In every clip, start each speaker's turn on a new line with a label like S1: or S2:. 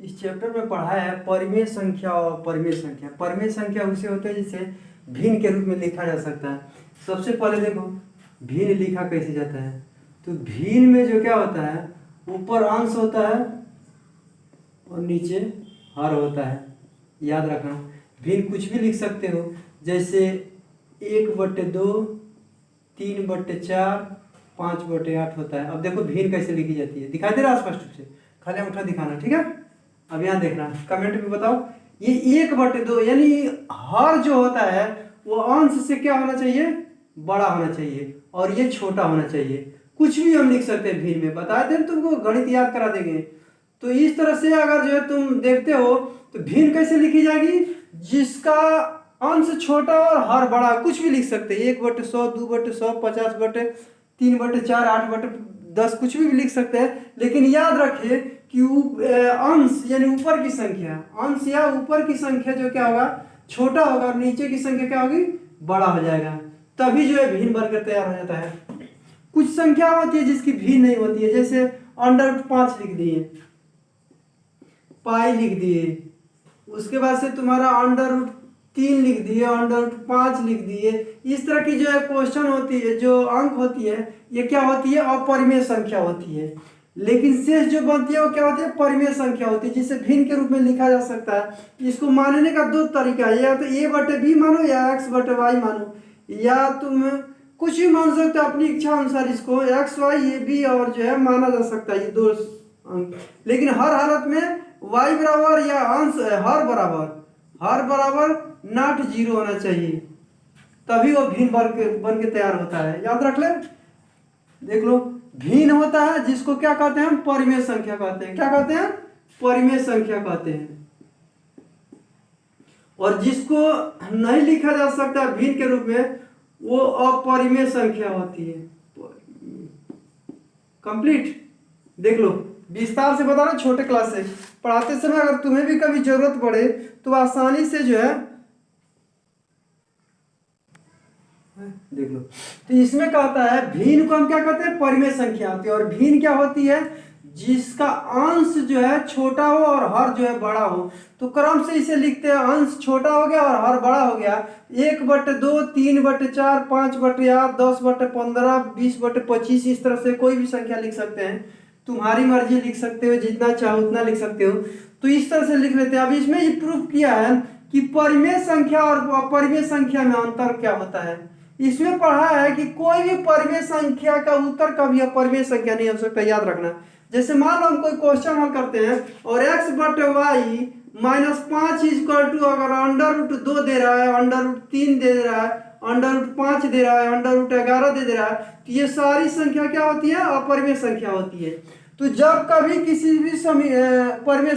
S1: इस चैप्टर में पढ़ा है परिमेय संख्या और परिमेय संख्या। परिमेय संख्या उसे होता है जिसे भिन्न के रूप में लिखा जा सकता है। सबसे पहले देखो भिन्न लिखा कैसे जाता है। तो भिन्न में जो क्या होता है, ऊपर अंश होता है और नीचे हर होता है। याद रखना, भिन्न कुछ भी लिख सकते हो, जैसे 1/2, 3/4, 5/8 होता है। अब देखो भिन्न कैसे लिखी जाती है, दिखाई दे रहा है स्पष्ट रूप से, खाली अंगूठा दिखाना, ठीक है। अब यहाँ देखना, कमेंट में बताओ ये 1/2 यानी हर जो होता है वो अंश से क्या होना चाहिए, बड़ा होना चाहिए, और ये छोटा होना चाहिए। कुछ भी हम लिख सकते हैं भिन्न में, बताए थे तुमको, गणित याद करा देंगे। तो इस तरह से अगर जो है तुम देखते हो तो भिन्न कैसे लिखी जाएगी, जिसका अंश छोटा और हर बड़ा, कुछ भी लिख सकते हैं। 1/100, 2/100, 50/3/4, 8/10, कुछ भी लिख सकते हैं। लेकिन याद रखिए कि अंश यानी ऊपर की संख्या, अंश या ऊपर की संख्या जो क्या होगा, छोटा होगा, और नीचे की संख्या क्या होगी, बड़ा हो जाएगा। तभी जो है भिन्न बनकर तैयार हो जाता है। कुछ संख्या होती है जिसकी भिन्न नहीं होती है, जैसे √5 लिख दिए, पाई लिख दिए, उसके बाद से तुम्हारा √3 लिख दिए, √5 लिख दिए। इस तरह की जो है क्वेश्चन होती है, जो अंक होती है, ये क्या होती है, अपरिमेय संख्या होती है। लेकिन शेष जो बनती है वो क्या होती है, परिमेय संख्या होती है, जिसे भिन्न के रूप में लिखा जा सकता है। इसको मानने का दो तरीका है, या तो a/b मानो या x/y मानो, या तुम कुछ भी मान सकते हो अपनी इच्छा अनुसार। इसको x, y, a, b और जो है माना जा सकता है, ये दो अंक। लेकिन हर हालत में y बराबर या अंश हर बराबर नॉट 0 होना चाहिए, तभी वो भिन्न बन के तैयार होता है। याद रख ले, देख लो, भिन्न होता है जिसको क्या कहते हैं हम, परिमेय संख्या कहते हैं। क्या कहते हैं, परिमेय संख्या कहते हैं। और जिसको नहीं लिखा जा सकता भिन्न के रूप में, वो अपरिमेय संख्या होती है। कंप्लीट, देख लो, विस्तार से बता रहा, छोटे क्लास से पढ़ाते समय अगर तुम्हें भी कभी जरूरत पड़े तो आसानी से जो है देख लो। तो इसमें कहता है भिन्न को हम क्या कहते हैं, परिमेय संख्या होती है। और भिन्न क्या होती है, जिसका अंश जो है छोटा हो और हर जो है बड़ा हो। तो क्रम से इसे लिखते हैं, अंश छोटा हो गया और हर बड़ा हो गया। 1/2, 3/4, 5/8, 10/15, 20/25, इस तरह से कोई भी संख्या लिख सकते हैं, तुम्हारी मर्जी लिख सकते हो, जितना चाहो उतना लिख सकते हो। तो इस तरह से लिख लेते हैं। अब इसमें ये प्रूफ किया है कि परिमेय संख्या और अपरिमेय संख्या में अंतर क्या होता है। इसमें पढ़ा है कि कोई भी परिमेय संख्या का उत्तर कभी अपरिमेय संख्या नहीं हो सकता। याद रखना, जैसे मान लो हम कोई क्वेश्चन हल करते हैं और x/y -5 अगर √2 दे रहा है, √3 दे रहा है, √5 दे रहा है, √11 दे रहा है, तो ये सारी संख्या क्या होती है, अपरिमेय संख्या होती है। तो जब कभी किसी भी परिमेय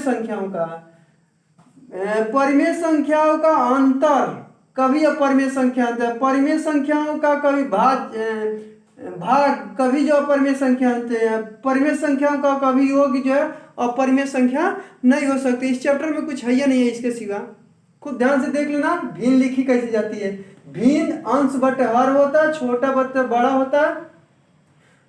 S1: संख्याओं का अंतर कभी अपरिमेय संख्या होता है, परिमेय संख्याओं का कभी भाग कभी जो अपरिमेय संख्या होते हैं, परिमेय संख्याओं का कभी योग जो है अपरिमेय संख्या नहीं हो सकती। इस चैप्टर में कुछ है या नहीं है इसके सिवा, खुद ध्यान से देख लेना। भिन्न लिखी कैसे जाती है, भिन्न अंश बटे हर होता है, छोटा बटे बड़ा होता है,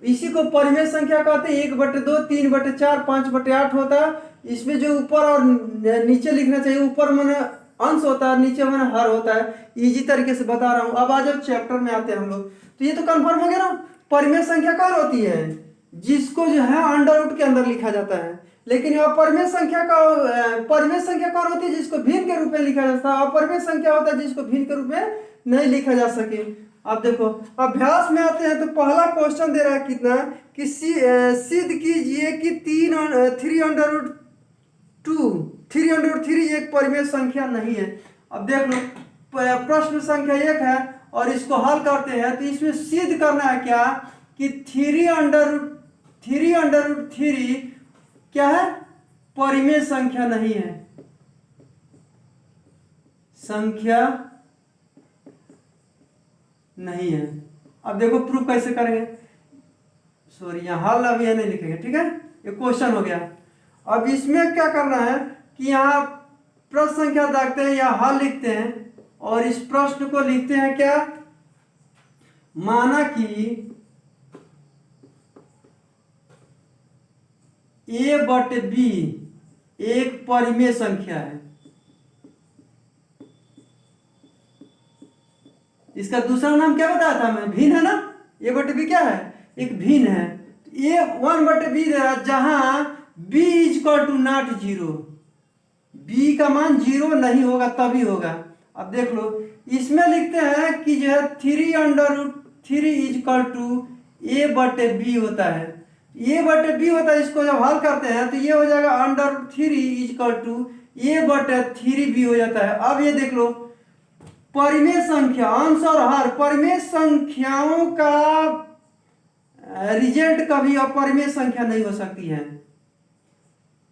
S1: इसी को परिमेय संख्या कहते हैं। 1/2, 3/4, 5/8 होता है। इसमें जो ऊपर और नीचे लिखना चाहिए, ऊपर मैंने अंश होता है, नीचे मैंने हर होता है। इजी तरीके से बता रहा हूँ। अब आ जाओ चैप्टर में आते हैं हम लोग। तो ये तो कंफर्म हो गया ना, परिमेय संख्या कौन होती है, जिसको जो है अंडर के अंदर लिखा जाता है। लेकिन अपरिमेय संख्या कौन होती है, जिसको भिन्न के रूप में लिखा जाता है। अपरिमेय संख्या होता है जिसको भिन्न के रूप में नहीं लिखा जा सके। अब देखो अभ्यास में आते हैं, तो पहला क्वेश्चन दे रहा है कितना, कि सिद्ध कीजिए कि 3√3 एक परिमेय संख्या नहीं है। अब देख लो, प्रश्न संख्या 1 है और इसको हल करते हैं। तो इसमें सिद्ध करना है क्या, कि 3√3 क्या है, परिमेय संख्या नहीं है, संख्या नहीं है। अब देखो प्रूफ कैसे करेंगे, सॉरी यहाँ हल अभी नहीं लिखेंगे, ठीक है, ये क्वेश्चन हो गया। अब इसमें क्या करना है कि यहाँ प्रश्न संख्या देखते हैं या हल लिखते हैं, और इस प्रश्न को लिखते हैं क्या, माना कि a/b एक परिमेय संख्या है। इसका दूसरा नाम क्या बताया था मैं, भिन्न है ना। ए बटे बी क्या है, एक भिन्न है। ए 1/b दे रहा जहां b equal to not zero, b का मान जीरो नहीं होगा तभी होगा। अब देख लो इसमें लिखते हैं कि जो है 3√3 इक्वल टू a बटे b होता है, a बटे b होता है। इसको जब हल करते हैं तो ये हो जाएगा √3 इक्वल टू a बटे 3b हो जाता है। अब ये देख लो परिमेय संख्या, अंश और हर, परिमेय संख्याओं का रिजल्ट कभी अपरिमेय संख्या नहीं हो सकती है।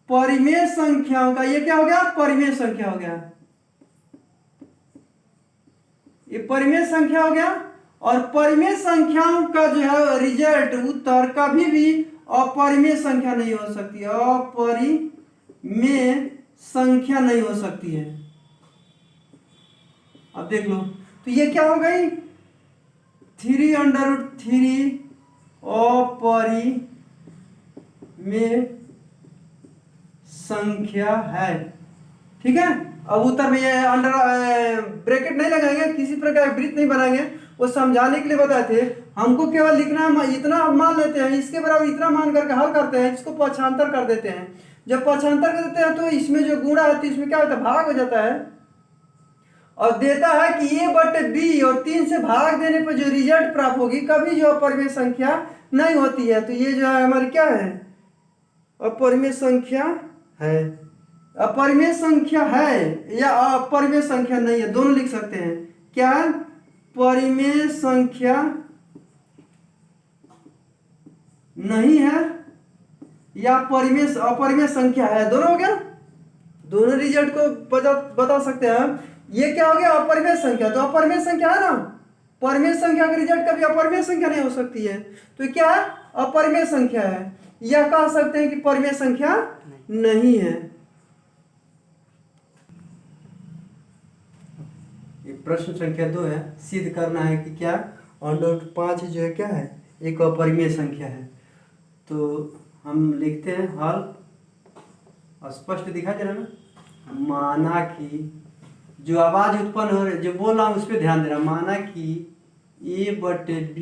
S1: परिमेय संख्याओं का ये क्या हो गया, परिमेय संख्या हो गया, ये परिमेय संख्या हो गया। और परिमेय संख्याओं का जो है रिजल्ट, उत्तर कभी भी अपरिमेय संख्या नहीं हो सकती, अपरिमेय संख्या नहीं हो सकती है। अब देख लो तो ये क्या हो गई, 3√3 अपरिमेय संख्या है। ठीक है, अब उत्तर में ये अंडर ब्रैकेट नहीं लगाएंगे, किसी प्रकार वृत्त नहीं बनाएंगे, वो समझाने के लिए बताए थे। हमको केवल लिखना है, इतना मान लेते हैं, इसके बराबर इतना मान करके हल करते हैं, इसको पक्षांतर कर देते हैं। जब पक्षांतर कर देते हैं तो इसमें जो गुणा है तो इसमें क्या होता है, भाग हो जाता है, और देता है कि a बटे b, और 3 से भाग देने पर जो रिजल्ट प्राप्त होगी कभी जो अपरिमेय संख्या नहीं होती है। तो ये जो है हमारी क्या है, अपरिमेय संख्या है। अपरिमेय संख्या है या अपरिमेय संख्या नहीं है, दोनों लिख सकते हैं। क्या, परिमेय संख्या नहीं है या अपरिमेय संख्या है, दोनों हो गया। दोनों रिजल्ट को बता सकते हैं। ये क्या हो गया, अपरिमेय संख्या, तो अपरिमेय संख्या है ना, परिमेय संख्या का रिजल्ट कभी अपरिमेय संख्या नहीं हो सकती है। तो क्या है, अपरिमेय संख्या है, या कह सकते हैं कि परिमेय संख्या नहीं है। ये प्रश्न संख्या 2 है, सिद्ध करना है कि क्या √5 जो है क्या है, एक अपरिमेय संख्या है। तो हम लिखते हैं हल, स्पष्ट दिखाई दे रहा है ना। माना कि जो आवाज उत्पन्न हो रही, जो बोल रहा हूँ उस पर ध्यान देना। माना कि a बटे b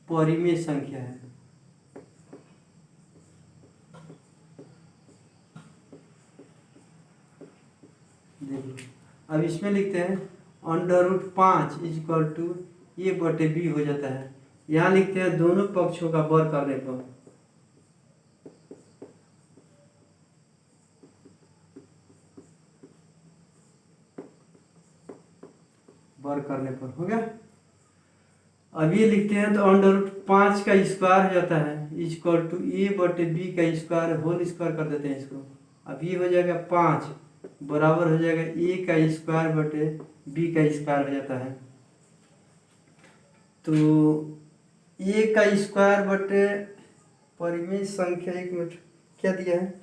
S1: परिमेय संख्या है। देखो अब इसमें लिखते हैं √5 इक्वल टू a बटे b हो जाता है। यहाँ लिखते हैं दोनों पक्षों का वर्ग करने पर, वर्ग करने पर हो गया। अब ये लिखते हैं तो √5 का स्क्वायर हो जाता है इक्वल टू a बटे b का स्क्वायर होल स्क्वायर कर देते हैं इसको। अब ये हो जाएगा 5 बराबर हो जाएगा a का स्क्वायर बटे b का स्क्वायर हो जाता है। तो a का स्क्वायर बटे परिमेय संख्या, एक मिनट क्या दिया है,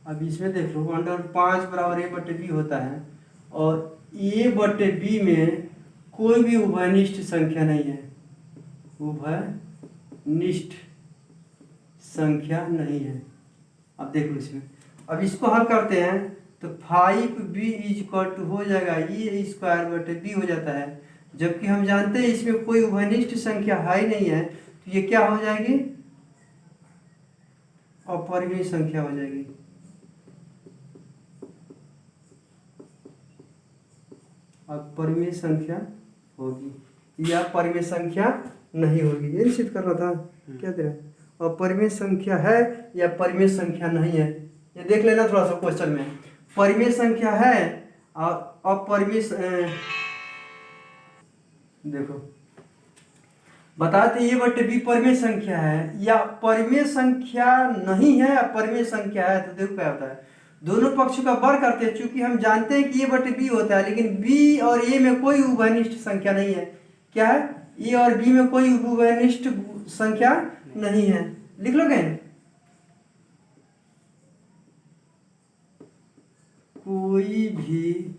S1: अब इसमें देख लो √5 बराबर a बटे b होता है, और a बटे b में कोई भी उभयनिष्ठ संख्या नहीं है, उभयनिष्ठ संख्या नहीं है। अब देख लो इसमें, अब इसको हल करते हैं तो 5b इक्वल टू हो जाएगा a स्क्वायर बटे b हो जाता है। जबकि हम जानते हैं इसमें कोई उभयनिष्ठ संख्या है ही नहीं है, तो ये क्या हो जाएगी, अपरिमेय संख्या हो जाएगी। अपरिमेय संख्या होगी या परिमेय संख्या नहीं होगी, ये निश्चित करना था। क्या दे रहा है, अपरिमेय संख्या है या परिमेय संख्या नहीं है, ये देख लेना थोड़ा सा क्वेश्चन में। परिमेय संख्या है और अपरिमेय, देखो बताते ये बटे b परिमेय संख्या है या परिमेय संख्या नहीं है या परिमेय संख्या है। तो देखो क्या होता है, दोनों पक्षों का वर्ग करते हैं। चूंकि हम जानते हैं कि ये बटे b होता है, लेकिन b और a में कोई उभयनिष्ठ संख्या नहीं है। क्या है, a और b में कोई उभयनिष्ठ संख्या नहीं है। लिख लो क्या, कोई भी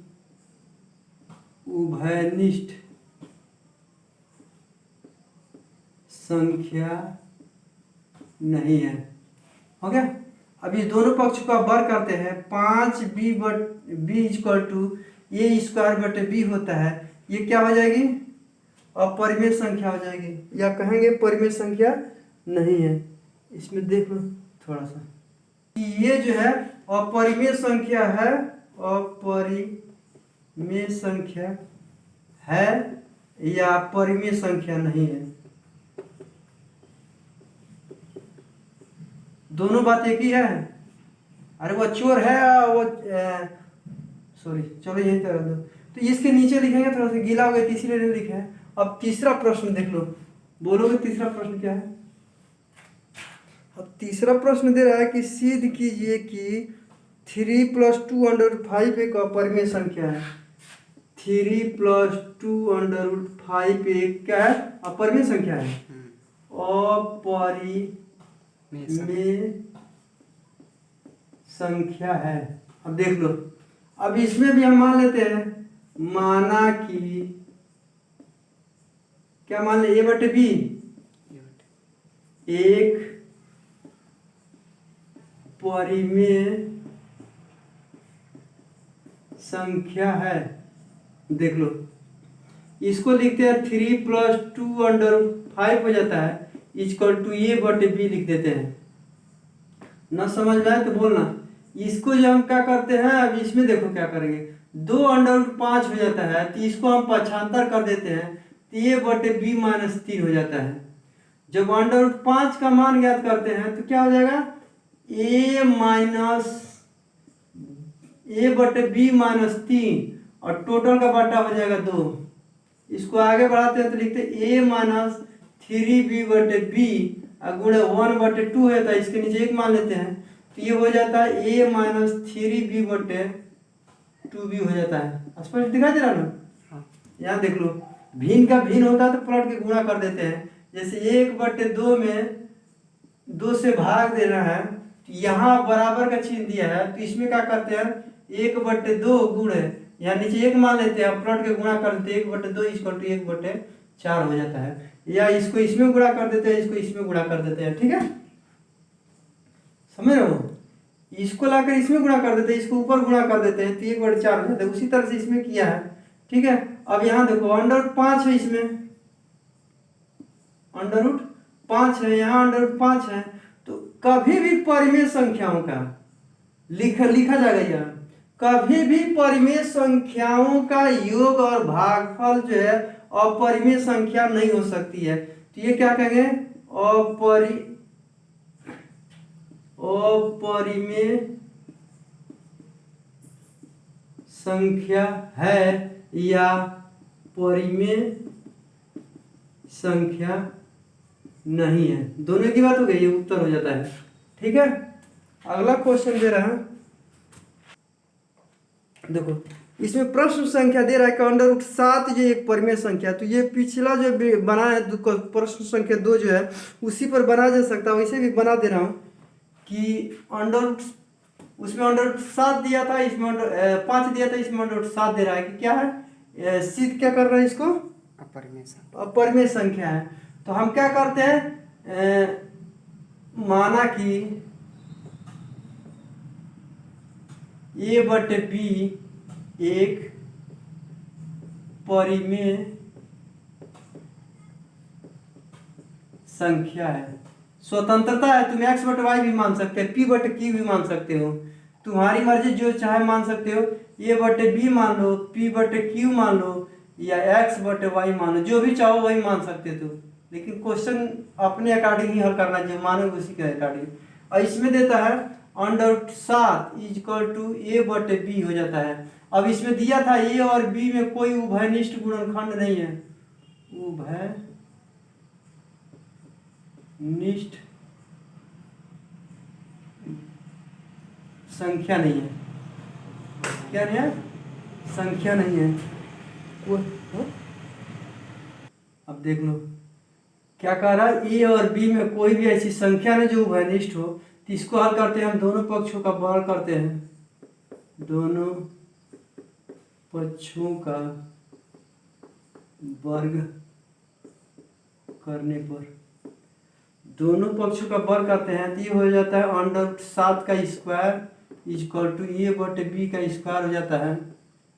S1: उभयनिष्ठ संख्या नहीं है। हो गया। अब ये दोनों पक्ष का वर्ग करते हैं, 5b equal to A square बटे बी होता है। ये क्या हो जाएगी, अपरिमेय संख्या हो जाएगी, या कहेंगे परिमेय संख्या नहीं है। इसमें देखो थोड़ा सा, ये जो है अपरिमेय संख्या है, अपरिमेय संख्या है या परिमेय संख्या नहीं है, दोनों बात एक ही है। अरे वो चोर है, वो सॉरी, चलो यही कर दो। तो इसके नीचे लिखेंगे, थोड़ा सा गीला हो गया इसीलिए नहीं लिखे हैं। अब तीसरा प्रश्न देख लो, बोलोगे तीसरा प्रश्न क्या है। अब तीसरा प्रश्न दे रहा है कि सिद्ध कीजिए कि 3 + 2√5 एक अपरिमेय संख्या है। 3 + 2√5 एक क्या है, अपरिमेय संख्या है। अपरिमेय संख्या है। अब देख लो, अब इसमें भी हम मान लेते हैं, माना कि क्या मान ले, ए बटे बी एक परिमेय संख्या है। देख लो, इसको लिखते हैं 3 + 2√5 हो जाता है इक्वल टू ए बटे बी लिख देते हैं। ना समझ में आए तो बोलना। इसको जो हम क्या करते हैं, अब इसमें देखो क्या करेंगे, 2√5 हो जाता है, तो इसको हम पक्षांतर कर देते हैं, तो ए बटे बी -3 हो जाता है। जब 1/5 का मान ज्ञात करते हैं तो क्या हो जाएगा, ए बटे बी -3 और टोटल का बटा हो जाएगा 2। इसको आगे बढ़ाते हैं तो लिखते हैं a-3b बटे बी गुणे 1/2 है, तो इसके नीचे एक मान लेते हैं, तो ये हो जाता है a-3b बटे 2b हो जाता है। स्पष्ट दिखाई दे रहा ना। हाँ। यहाँ देख लो, भिन्न का भिन्न होता है तो पलट के गुणा कर देते हैं। जैसे 1/2 में 2 से भाग देना है, तो यहाँ बराबर का चिन्ह दिया है, तो इसमें क्या करते हैं, 1/2 गुणे, यहाँ नीचे एक मान लेते हैं, पलट के गुणा कर देते हैं, 1/2 इक्वल टू 1/4 हो जाता है। या इसको इसमें गुणा कर देते हैं, इसको इसमें गुणा कर देते हैं, ठीक है, समझ रहे हो। इसको लाकर इसमें गुणा कर देते हैं, इसको ऊपर गुणा कर देते हैं, तो 1/4 हो जाता है। उसी तरह से इसमें किया है, ठीक है। अब यहाँ देखो √5 है, इसमें √5 है, यहाँ √5 है, तो कभी भी परिमेय संख्याओं का लिखा जाएगा यहाँ, कभी भी परिमेय संख्याओं का योग और भागफल जो है अपरिमेय संख्या नहीं हो सकती है। तो ये क्या कहेंगे, अपरिमेय संख्या है या परिमेय संख्या नहीं है, दोनों की बात हो गई, ये उत्तर हो जाता है, ठीक है। अगला क्वेश्चन दे रहा है, देखो इसमें प्रश्न संख्या दे रहा है कि √7 जो एक परिमेय संख्या, तो ये पिछला जो बना है प्रश्न संख्या 2 जो है उसी पर बना जा सकता है, वैसे भी बना दे रहा हूँ कि उसमें √7 दिया था, इसमें 5 दिया था, इसमें √7 दे रहा है कि क्या है, सिद्ध क्या कर रहा है इसको, अपरिमेय संख्या है। तो हम क्या करते हैं, माना कि ए बटे बी एक परिमेय संख्या है। स्वतंत्रता है, तुम x बटे वाई भी मान सकते हो, p बटे q भी मान सकते हो, तुम्हारी मर्जी, जो चाहे मान सकते हो। a बटे b मान लो, p बटे q मान लो, या x बटे वाई मान लो, जो भी चाहो वही मान सकते हो, लेकिन क्वेश्चन अपने अकॉर्डिंग ही हल करना, जो मानोगे उसी के अकॉर्डिंग। और इसमें देता है √7 इक्वल टू a बटे b हो जाता है। अब इसमें दिया था a और b में कोई उभयनिष्ठ गुणनखंड नहीं है, उभयनिष्ठ संख्या नहीं है, क्या नहीं है, संख्या नहीं है। अब देख लो क्या कह रहा है, ए और बी में कोई भी ऐसी संख्या नहीं जो उभयनिष्ठ हो, तो इसको हल करते हैं हम, दोनों पक्षों का वर्ग करते हैं, दोनों पक्षों का वर्ग करने पर दोनों पक्षों का वर्ग करते हैं तो ये हो जाता है अंडर 7 का स्क्वायर इक्वल टू ए बटे बी का स्क्वायर हो जाता है।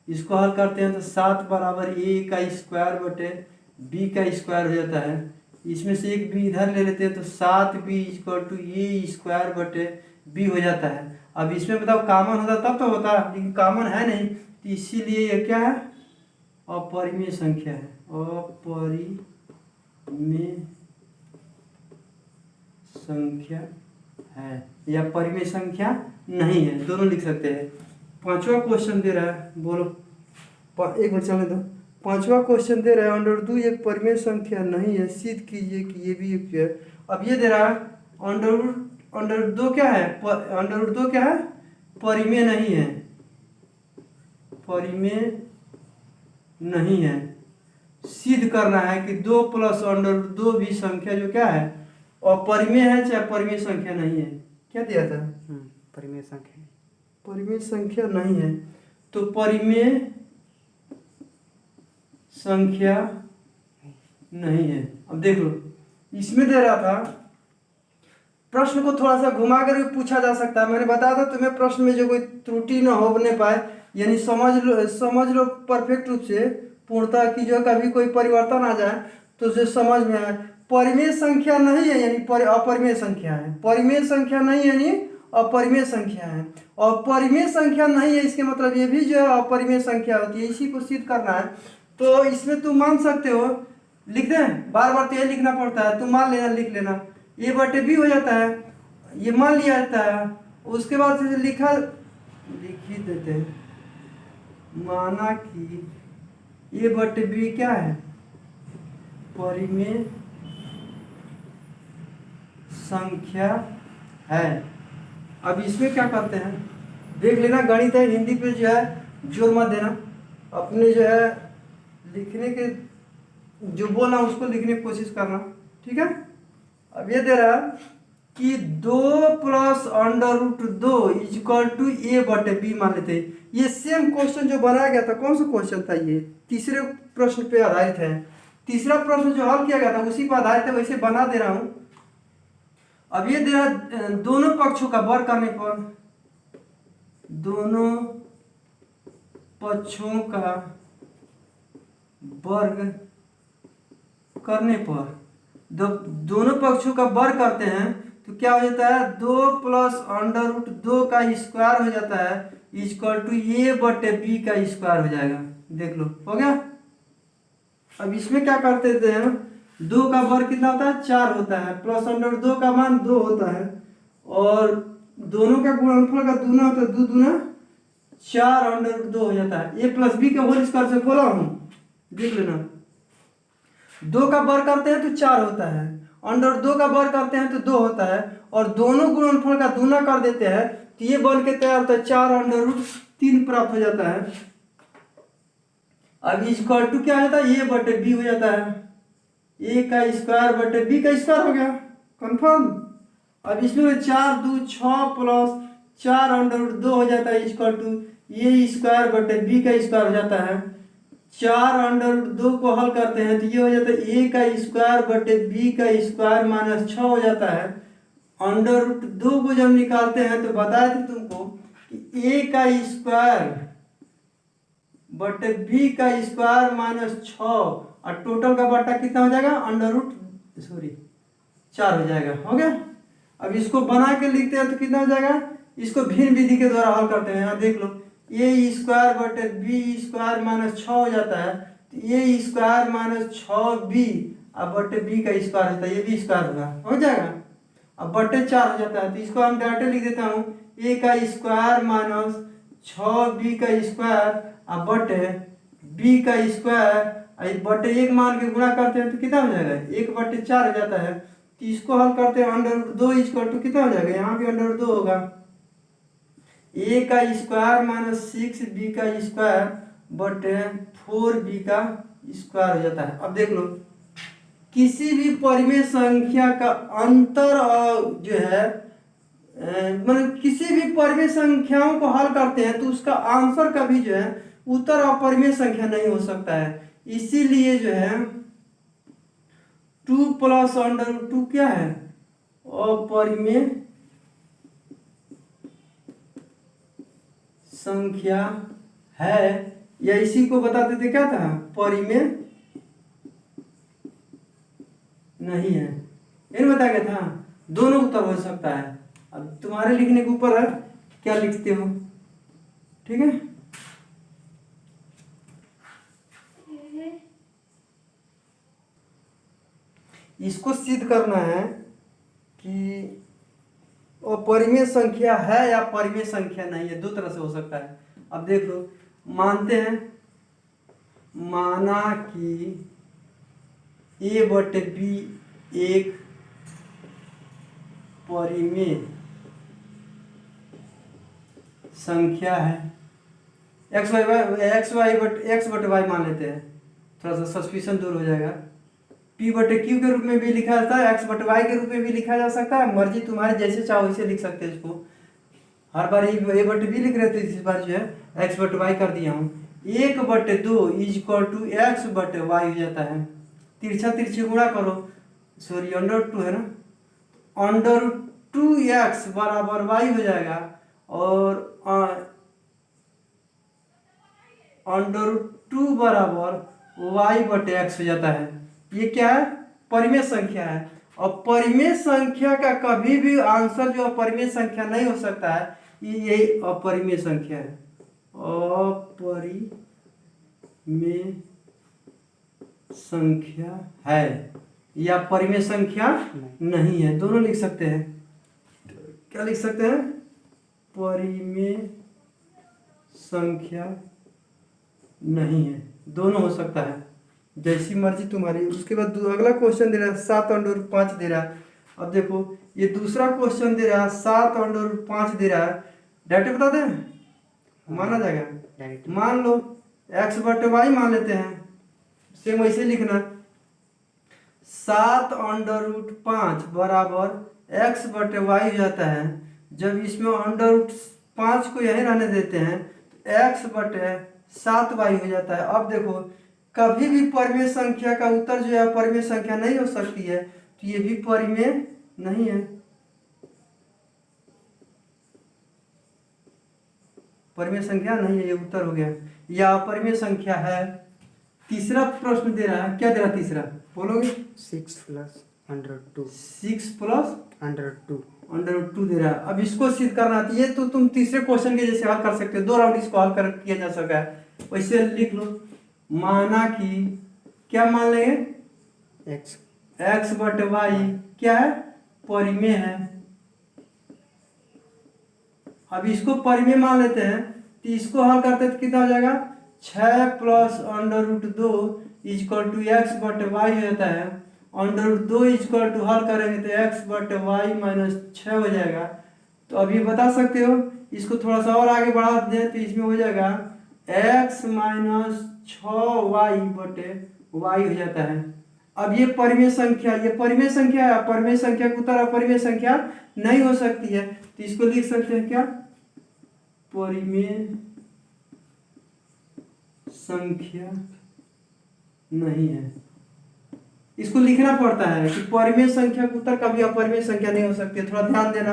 S1: इसको हल करते हैं तो 7 बराबर ए का स्क्वायर बटे बी का स्क्वायर हो जाता है। इसमें से एक बी इधर ले लेते हैं तो 7b equal to A square बटे बी हो जाता है। अब इसमें बताओ कॉमन होता तब तो होता, लेकिन कॉमन है नहीं, तो इसीलिए ये क्या है, अपरिमेय संख्या है। अपरिमेय संख्या है या परिमेय संख्या नहीं है, दोनों लिख सकते हैं। पांचवा क्वेश्चन दे रहा है, बोलो एक मिनट चलने दो। पांचवा क्वेश्चन दे रहा है अंडर एक परिमेय संख्या नहीं है, सिद्ध कीजिए कि ये भी एक है। अब ये दे रहा है अंडर दो क्या है, अंडर दो क्या है, परिमेय नहीं है, परिमेय नहीं है। सिद्ध करना है कि 2 प्लस अंडर 2 भी संख्या जो क्या है और परिमेय है चाहे परिमेय संख्या नहीं है। क्या दिया था,
S2: परिमेय संख्या,
S1: परिमेय संख्या नहीं है, तो परिमेय संख्या नहीं है। अब देख लो, इसमें दे रहा था, प्रश्न को थोड़ा सा घुमा कर भी पूछा जा सकता है। मैंने बताया था तुम्हें प्रश्न में जो कोई त्रुटि न होने पाए, यानी समझ लो परफेक्ट रूप से, पूर्णता की जो कभी कोई परिवर्तन आ जाए तो उसे समझ में आए। परिमेय संख्या नहीं है यानी अपरिमेय संख्या है, परिमेय संख्या नहीं है यानी अपरिमेय संख्या है, और परिमेय संख्या नहीं है इसके मतलब ये भी जो है अपरिमेय संख्या होती है। इसी को सिद्ध करना है। तो इसमें तुम मान सकते हो, लिख दें, बार बार तो ये लिखना पड़ता है, तुम मान लेना, लिख लेना, ए बटे बी हो जाता है, ये मान लिया जाता है। उसके बाद से लिख ही देते हैं, माना कि ए बटे बी क्या है, परिमेय संख्या है। अब इसमें क्या करते हैं देख लेना, गणित है, हिंदी पे जो है जोर मत देना, अपने जो है लिखने के जो बोला उसको लिखने की कोशिश करना, ठीक है। अब ये दे रहा है कि 2 plus under root 2 equal to a बटे बी मान लेते हैं। ये सेम क्वेश्चन जो बनाया गया था, कौन सा क्वेश्चन था, ये तीसरे प्रश्न पे आधारित है। तीसरा प्रश्न जो हल किया गया था उसी पर आधारित है, वैसे बना दे रहा हूं। अब ये दे रहा है दोनों पक्षों का वर्ग करने पर, दोनों पक्षों का वर्ग करने पर, दोनों पक्षों का वर्ग करते हैं तो क्या हो जाता है, 2 प्लस अंडर रूट 2 का स्क्वायर हो जाता है इक्वल टू ए बटे बी का स्क्वायर हो जाएगा। देख लो, हो गया। अब इसमें क्या करते थे हम, 2 का वर्ग कितना होता है, 4 होता है, प्लस अंडर 2 का मान 2 होता है, और दोनों का गुणनफल का दूना होता है, 2 दूना 4 अंडर 2 हो जाता है। ए प्लस बी का होल स्क्वायर से बोला हूँ, देख लेना। 2 का वर्ग करते हैं तो 4 होता है, अंडर 2 का वर्ग करते हैं तो 2 होता है, और दोनों गुणनफल का दूना कर देते हैं तो ये बन के तैयार होता है 4 अंडर रूट 3 प्राप्त हो जाता है। अब इक्वल टू क्या होता है, ए बटे बी हो जाता है, ए का स्क्वायर बटे बी का स्क्वायर हो गया, कंफर्म। अब इसमें 4 2 6 प्लस 4 अंडर रूट 2 हो जाता है इक्वल टू ए स्क्वायर बटे बी का स्क्वायर हो जाता है। 4 अंडर रूट 2 को हल करते हैं तो ये हो जाता है ए का स्क्वायर बटे बी का स्क्वायर माइनस 6 हो जाता है। अंडर रूट 2 को जब निकालते हैं तो बताए थे तुमको कि ए का स्क्वायर बटे बी का स्क्वायर माइनस 6, और टोटल का बटा कितना हो जाएगा, अंडर रूट 4 हो जाएगा, हो गया। अब इसको बना के लिखते हैं तो कितना हो जाएगा, इसको भिन्न विधि के द्वारा हल करते हैं। यहाँ देख लो, ए स्क्वायर बटे बी स्क्वायर माइनस 6 हो जाता है, तो ए स्क्वायर माइनस 6b अब बटे बी का स्क्वायर होता है, ये भी स्क्वायर होगा, हो जाएगा। अब बटे 4 हो जाता है, तो इसको हम डायरेक्ट लिख देता हूँ, ए का स्क्वायर माइनस 6b का स्क्वायर अब बटे बी का स्क्वायर, बटे 1 मान के गुणा करते हैं तो कितना हो जाएगा, 1 बटे 4 हो जाता है। तो इसको हल करते हैं, अंडर रूट 2 इक्वल टू कितना हो जाएगा, यहाँ भी अंडर रूट 2 होगा, ए का स्क्वायर माइनस 6b का स्क्वायर बटे 4b का स्क्वायर हो जाता है। अब देख लो, किसी भी परिमेय संख्या का अंतर जो है मतलब किसी भी परिमेय संख्याओं को हल करते हैं तो उसका आंसर का भी जो है उत्तर अपरिमेय संख्या नहीं हो सकता है। इसीलिए जो है 2 प्लस अंडर रूट 2 क्या है, अपरिमेय संख्या है, या इसी को बताते थे क्या था, परिमेय नहीं है, ये बताया गया था। दोनों उत्तर हो सकता है, अब तुम्हारे लिखने के ऊपर है क्या लिखते हो, ठीक है। इसको सिद्ध करना है कि अपरिमेय संख्या है या परिमेय संख्या नहीं है, दो तरह से हो सकता है। अब देख लो, मानते हैं, माना कि a/b एक परिमेय संख्या है, x/y मान लेते हैं, थोड़ा सा सस्पिशन दूर हो जाएगा। p/q के रूप में भी लिखा जाता है, x/y के रूप में भी लिखा जा सकता है, मर्जी तुम्हारे जैसे चाहो वैसे लिख सकते हैं इसको। हर बार a/b लिख रहे थे, इस बार जो है x/y कर दिया हूँ। 1/2 इज इक्वल टू x/y हो जाता है, तिरछा तिरछी गुणा करो, सॉरी √2 है ना, √2x बराबर y हो जाएगा, और √2 बराबर y/x हो जाता है। ये क्या है, परिमेय संख्या है। और परिमेय संख्या का कभी भी आंसर जो अपरिमेय संख्या नहीं हो सकता है, यही अपरिमेय संख्या है, अपरिमेय संख्या है या परिमेय संख्या नहीं है, दोनों लिख सकते हैं। क्या लिख सकते हैं, परिमेय संख्या नहीं है, दोनों हो सकता है, जैसी मर्जी तुम्हारी। उसके बाद अगला क्वेश्चन दे रहा है 7/5 दे रहा है। अब देखो, ये दूसरा क्वेश्चन दे रहा है 7/5 दे रहा है, डायरेक्ट बता दें, माना जाएगा। मान लो x/y मान लेते हैं, सेम वैसे लिखना, 7/5 बराबर x/y हो जाता है। जब इसमें √5 को यहीं रहने देते हैं तो x/7y हो जाता है। अब देखो, कभी भी परिमेय संख्या का उत्तर जो है परिमेय संख्या नहीं हो सकती है, तो ये भी परिमेय नहीं है, परिमेय संख्या नहीं है, ये उत्तर हो गया, या अपरिमेय संख्या है। तीसरा प्रश्न दे रहा है, क्या दे रहा है तीसरा, बोलोगे?
S2: 6 + √2।
S1: 6 +
S2: √2
S1: √2 दे रहा है। अब इसको सिद्ध करना है, ये तो तुम तीसरे क्वेश्चन के जैसे हल कर सकते हो, 2 राउंड इसको हल कर किया जा सका है। वैसे लिख लो, माना कि क्या मान लेंगे, x/y क्या है, परिमेय है। अब इसको परिमेय मान लेते हैं, तो इसको हल करते तो कितना हो जाएगा, 6 + √2 इक्वल टू x/y हो जाता है। √2 इक्वल टू हल करेंगे तो x/y - 6 हो जाएगा। तो अब ये बता सकते हो, इसको थोड़ा सा और आगे बढ़ा दें तो इसमें हो जाएगा x - 6y/y हो जाता है। अब ये परिमेय संख्या, ये परिमेय संख्या है, परिमेय संख्या के उत्तर अपरिमेय संख्या नहीं हो सकती है, तो इसको लिख सकते हैं क्या, परिमेय संख्या नहीं है। इसको लिखना पड़ता है कि परिमेय संख्या का उत्तर कभी अपरिमेय संख्या नहीं हो सकती है, थोड़ा ध्यान देना,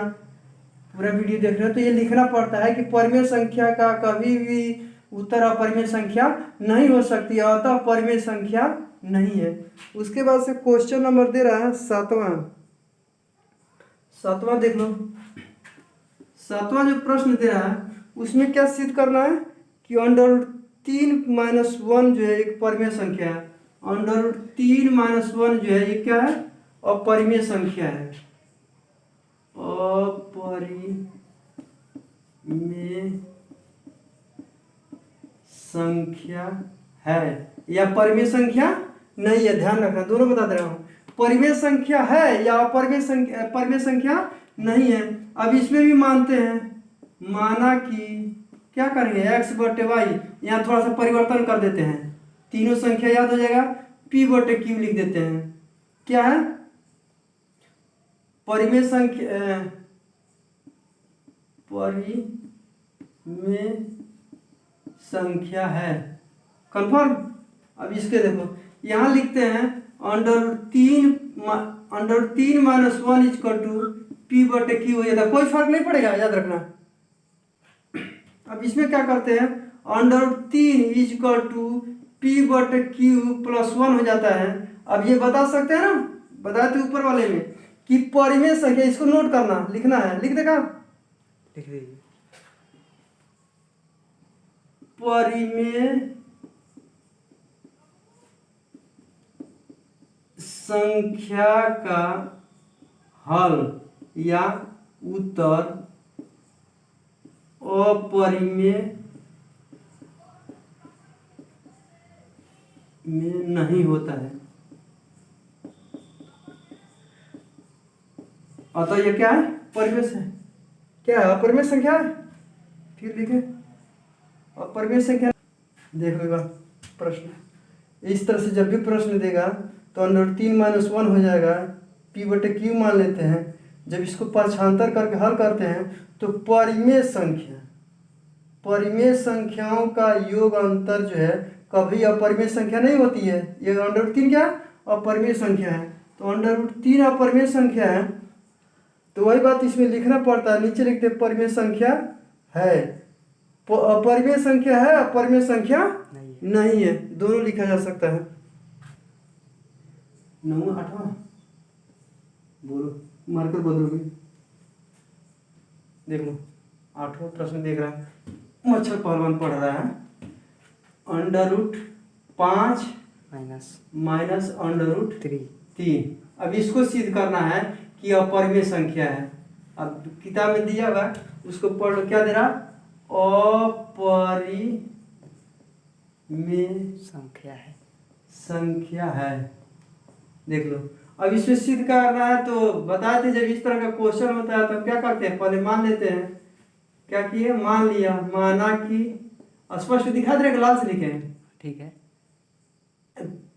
S1: पूरा वीडियो देख रहे हो तो ये लिखना पड़ता है कि परिमेय संख्या का कभी भी उत्तर अपरिमेय संख्या नहीं हो सकती है, अतः परिमेय संख्या नहीं है। उसके बाद से क्वेश्चन नंबर दे रहा है सातवां देख लो, सातवां जो प्रश्न दे रहा है उसमें क्या सिद्ध करना है कि √3 - 1 जो है एक परिमेय संख्या है, √3 - 1 जो है ये क्या है, अपरिमेय संख्या है, अपरिमेय संख्या है या परिमेय संख्या नहीं है, ध्यान रखना, दोनों बता दे रहा हूँ, परिमेय संख्या है या अपरिमेय संख्या, परिमेय संख्या नहीं है। अब इसमें भी मानते हैं, माना कि क्या करेंगे, x/y यहाँ थोड़ा सा परिवर्तन कर देते हैं, तीनों संख्या याद हो जाएगा, p/q लिख देते हैं, क्या है, परिमेय संख्या, परिमेय संख्या है, कंफर्म। अब इसके देखो, यहाँ लिखते हैं अंडर 3 - 1 इजकल टू पी बटे क्यू हो जाता है, कोई फर्क नहीं पड़ेगा, याद रखना। अब इसमें क्या करते हैं, अंडर 3 इजकल टू पी बटे क्यू प्लस 1 हो जाता है। अब ये बता सकते हैं ना, बताए थे ऊपर वाले में कि परिमेय संख्या, इसको नोट करना, लिखना है, लिख देगा,
S2: लिख दीजिए।
S1: परिमेय संख्या का हल या उत्तर अपरिमेय में नहीं होता है। अतः ये क्या है, परिमेय है, क्या है, अपरिमेय संख्या है। फिर लिखे अपरिमेय संख्या। देखो एक बार प्रश्न इस तरह से जब भी प्रश्न देगा तो अंडर 3 - 1 हो जाएगा, पी बटे क्यू मान लेते हैं। जब इसको पाठांतर करके हल करते हैं तो परिमेय संख्याओं का योग अंतर जो है कभी अपरिमेय संख्या नहीं होती है। ये अंडर 3 क्या अपरिमेय संख्या है, तो अंडर 3 अपरिमेय संख्या है, तो वही बात इसमें लिखना पड़ता है। नीचे लिखते परिमेय संख्या है, अपरिमेय संख्या है, अपरिमेय संख्या नहीं है, दोनों लिखा जा सकता है। 9वां 8वां बोलो, मार्कर बदलोगे। देख लो 8वां प्रश्न देख रहा है, मच्छर पहलवान पढ़ रहा है। √5 माइनस √3। अब इसको सिद्ध करना है कि अपरिमेय संख्या है। अब किताब में दिया हुआ उसको पढ़ लो, क्या दे रहा, अपरिमेय संख्या है। देख लो, अब इसमें सिद्ध करना है तो बताए थे, जब इस तरह का क्वेश्चन होता है तो क्या करते हैं, पहले मान लेते हैं। क्या किए, मान लिया, माना कि स्पष्ट दिखा दे, लाल से लिखे,
S2: ठीक है।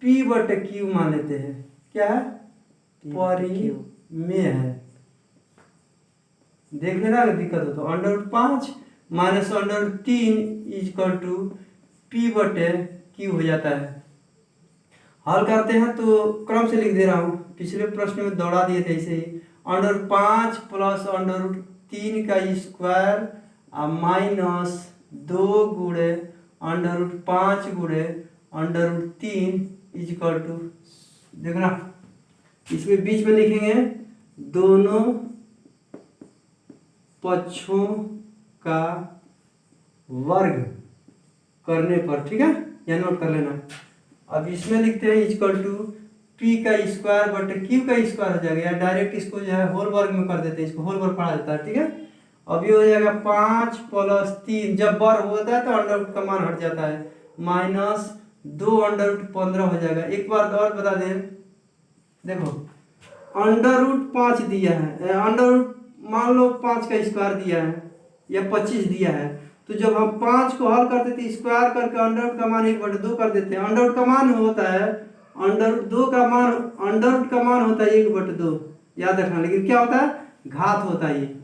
S1: पी बटे क्यू मान लेते हैं, क्या है, परिमेय है। देख लेना अगर दिक्कत हो तो। √5 माइनस √3 इजकल टू पी बटे क्यू हो जाता है। हल करते हैं तो क्रम से लिख दे रहा हूँ, पिछले प्रश्न में दौड़ा दिए थे ऐसे ही। √5 प्लस √3 का स्क्वायर माइनस 2 गुणे √5 गुणे √3 इजकल टू, देखना इसमें बीच में लिखेंगे दोनों पक्षों का वर्ग करने पर, ठीक है, यह नोट कर लेना। अब इसमें लिखते हैं इजकल टू पी का स्क्वायर बटे क्यू का स्क्वायर हो जाएगा, या डायरेक्ट इसको जो है होल वर्ग में कर देते हैं, इसको होल वर्ग पढ़ा जाता है, ठीक है। अब ये हो जाएगा 5 + 3, जब वर्ग होता है तो अंडर रूट का मान हट जाता है, माइनस 2 √15 हो जाएगा। एक बार और बता दें, देखो √5 दिया है, अंडर मान लो 5 का स्क्वायर दिया है या 25 दिया है, तो जब हम 5 को हल करते थे स्क्वायर करके अंडर रूट का मान 1/2 कर देते हैं। अंडर रूट का मान होता है, अंडर रूट का मान होता है 1/2, याद रखना। लेकिन क्या होता है, घात होता है, ये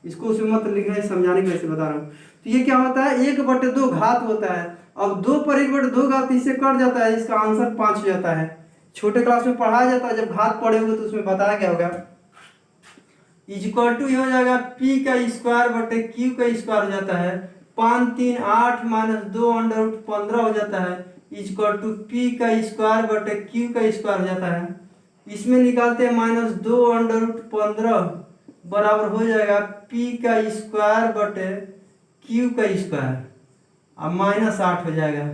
S1: इसको उसमें मत लिखना, समझाने के वैसे बता रहा हूँ। तो ये क्या होता है, 1/2 घात होता है। अब 2 पर 1/2 घात इससे कट जाता है, इसका आंसर 5 हो जाता है। छोटे क्लास में पढ़ाया जाता है, जब घात पढ़े होंगे तो उसमें बताया गया होगा। इजक्वल टू ये हो जाएगा पी का स्क्वायर बटे क्यू का स्क्वायर हो जाता है, 5 3 8 माइनस 2 √15 हो जाता है, इजक्वल टू पी का स्क्वायर बटे क्यू का स्क्वायर हो जाता है। इसमें निकालते हैं -2 √15 बराबर हो जाएगा पी का स्क्वायर बटे क्यू का स्क्वायर, अब -8 हो जाएगा,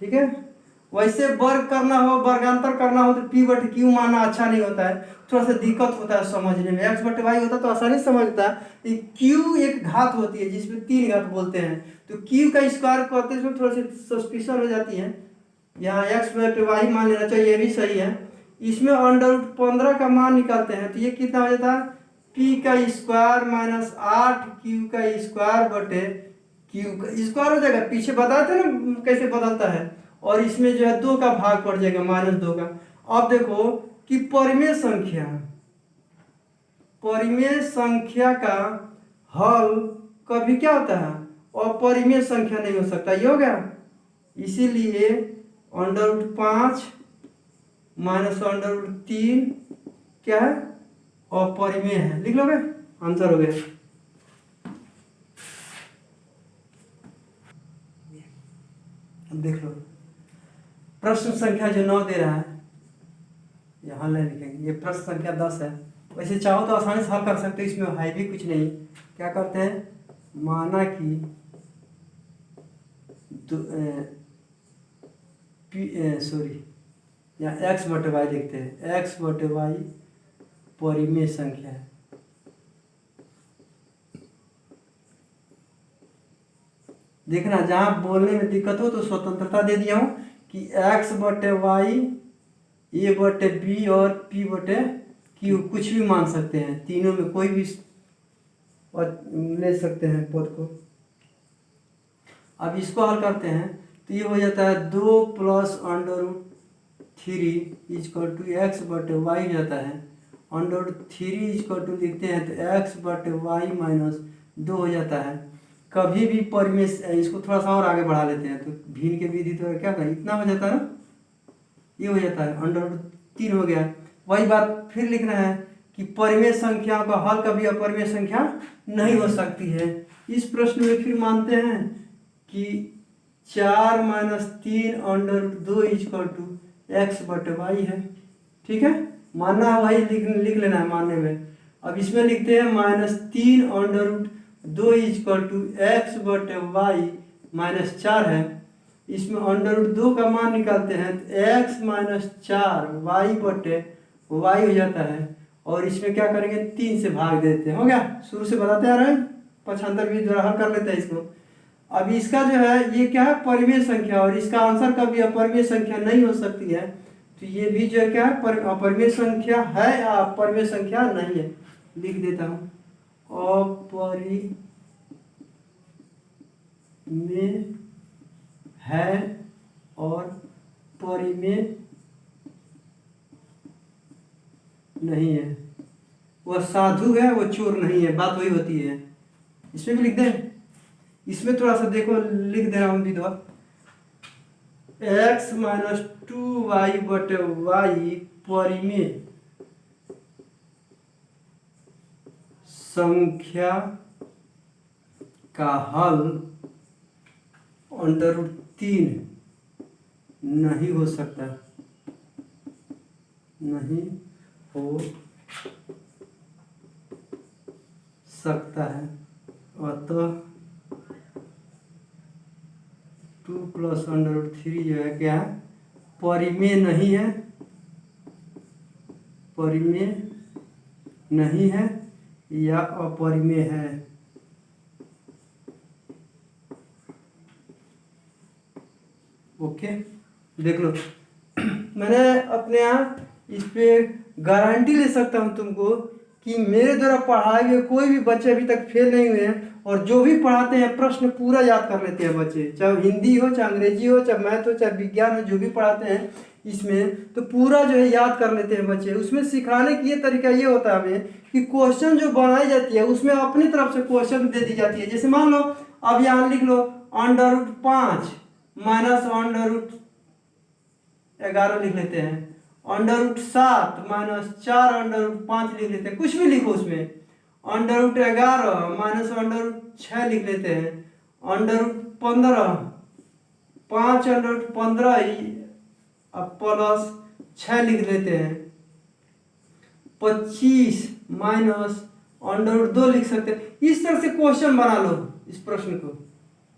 S1: ठीक है। वैसे वर्ग करना हो, वर्गांतर करना हो तो पी बटे क्यू मानना अच्छा नहीं होता है, थोड़ा सा दिक्कत होता है समझने में। एक्स बटे वाई होता तो आसानी से समझता है। क्यू एक घात होती है जिसमें 3 घात बोलते हैं, तो क्यू का स्क्वायर करते हैं थोड़ी सी सस्पिशन हो जाती है। यहाँ एक्स बटे वाई मान लेना चाहिए, ये भी सही है। इसमें √15 का मान निकालते हैं तो ये कितना हो जाता है, पी का स्क्वायर माइनस 8 क्यू का स्क्वायर बटे क्यू का स्क्वायर हो जाएगा। पीछे बताते हैं ना कैसे बदलता है, और इसमें जो है 2 का भाग पड़ जाएगा, -2 का। अब देखो कि परिमेय संख्या का हल कभी क्या होता है, अपरिमेय संख्या नहीं हो सकता, ये हो गया। इसीलिए √5 माइनस अंडर रूट 3 क्या है, अपरिमेय है। लिख लोगे, आंसर हो गया। अब देख लो प्रश्न संख्या जो 9 दे रहा है, यहाँ नहीं लिखेंगे, ये प्रश्न संख्या 10 है। वैसे चाहो तो आसानी से हल कर सकते हो, इसमें है भी कुछ नहीं। क्या करते हैं, माना कि सॉरी यहाँ x बटे वाई लिखते हैं, x बटे वाई परिमेय संख्या है। देखना जहाँ बोलने में दिक्कत हो तो स्वतंत्रता दे दिया हूँ कि x बटे वाई, a बटे b और p बटे q कुछ भी मान सकते हैं, तीनों में कोई भी ले सकते हैं पद को। अब इसको हल करते हैं तो ये हो जाता है 2 plus under root 3 equal to X बटे वाई हो जाता है। अंडर रूट 3 इजकल टू लिखते हैं तो एक्स बटे वाई माइनस 2 हो जाता है। कभी भी परिमेय, इसको थोड़ा सा और आगे बढ़ा लेते हैं तो भिन्न के विधि तो क्या करें, इतना हो जाता है ना, ये हो जाता है अंडर रूट 3 हो गया। वही बात फिर लिखना है कि परिमेय संख्या का हल कभी अपरिमेय संख्या नहीं हो सकती है। इस प्रश्न में फिर मानते हैं कि 4 minus 3 under root 2 equal to X बटे वाई है। ठीक है, मानना है वही लिख लेना है मानने में। अब इसमें लिखते हैं minus 3 under root 2 equal to X बटे वाई माइनस 4 है। इसमें अंडर रूट 2 का मान निकालते हैं तो एक्स माइनस 4 वाई बटे वाई हो जाता है। और इसमें क्या करेंगे, 3 से भाग देते हैं, हो गया। शुरू से बताते आ रहे हैं, पक्षांतर भी जरा हल कर लेते हैं इसको। अब इसका जो है ये क्या है, परिमेय संख्या, और इसका आंसर कभी अपरिमेय संख्या नहीं हो सकती है। तो ये भी जो है क्या है, अपरिमेय संख्या है या अपरिमेय संख्या नहीं है। लिख देता हूँ, अपरिमेय है और परिमेय नहीं है। वह साधु है, वो चोर नहीं है, बात वही होती है। इसमें भी लिख दें, इसमें थोड़ा सा देखो लिख दे रहा हूँ विधवा, x माइनस 2y बटे वाई परिमेय संख्या का हल अंडर रूट 3 नहीं हो सकता, नहीं हो सकता है। अतः 2 प्लस अंडर रूट 3 जो है क्या है, परिमेय नहीं है, परिमेय नहीं है या अपरिमेय है। ओके, देख लो मैंने अपने यहाँ इस पे गारंटी ले सकता हूँ तुमको कि मेरे द्वारा पढ़ाए हुए कोई भी बच्चे अभी तक फेल नहीं हुए हैं। और जो भी पढ़ाते हैं प्रश्न पूरा याद कर लेते हैं बच्चे, चाहे हिंदी हो, चाहे अंग्रेजी हो, चाहे मैथ हो, चाहे विज्ञान हो, जो भी पढ़ाते हैं इसमें तो पूरा जो है याद कर लेते हैं बच्चे। उसमें सिखाने की ये तरीका ये होता है हमें कि क्वेश्चन जो बनाई जाती है उसमें अपनी तरफ से क्वेश्चन दे दी जाती है। जैसे मान लो अब यहाँ लिख लो under root 5 minus under root 11 लिख लेते हैं, under root 7 minus 4 under root 5 लिख लेते हैं, कुछ भी लिखो उसमें। Under root 11 minus under root 6 लिख लेते हैं, अंडर रूट 15 5 अंडर रूट 15 अब प्लस 6 लिख लेते हैं, 25 माइनस अंडर रूट 2 लिख सकते हैं। इस तरह से क्वेश्चन बना लो इस प्रश्न को,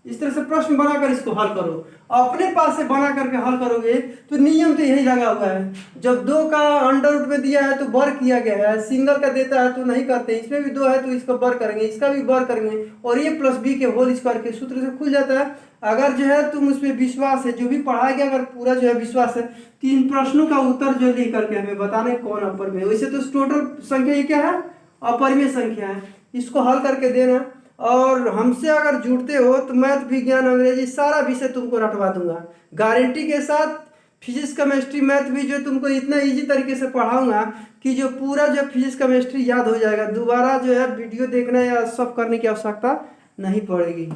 S1: इस तरह से प्रश्न बनाकर इसको हल करो। अपने पास से बना करके हल करोगे तो नियम तो यही लगा हुआ है, जब 2 का अंडर रूट में दिया है तो वर्ग किया गया है, सिंगल का देता है तो नहीं करते, इसमें भी 2 है तो इसका वर्ग करेंगे, इसका भी वर्ग करेंगे, और ये प्लस बी के होल स्क्वायर के सूत्र से खुल जाता है। अगर जो है तुम उसमें विश्वास है, जो भी पढ़ाया गया अगर पूरा जो है विश्वास है, 3 प्रश्नों का उत्तर जो लिख करके हमें बताना कौन अपरिमेय। वैसे तो टोटल संख्या ये क्या है, अपरिमेय संख्या है, इसको हल करके देना। और हमसे अगर जुड़ते हो तो मैथ, विज्ञान, अंग्रेजी सारा विषय तुमको रटवा दूंगा गारंटी के साथ। फिजिक्स, केमिस्ट्री, मैथ भी जो तुमको इतना इजी तरीके से पढ़ाऊंगा कि जो पूरा जो फिजिक्स केमिस्ट्री याद हो जाएगा। दोबारा जो है वीडियो देखना या सब करने की आवश्यकता नहीं पड़ेगी।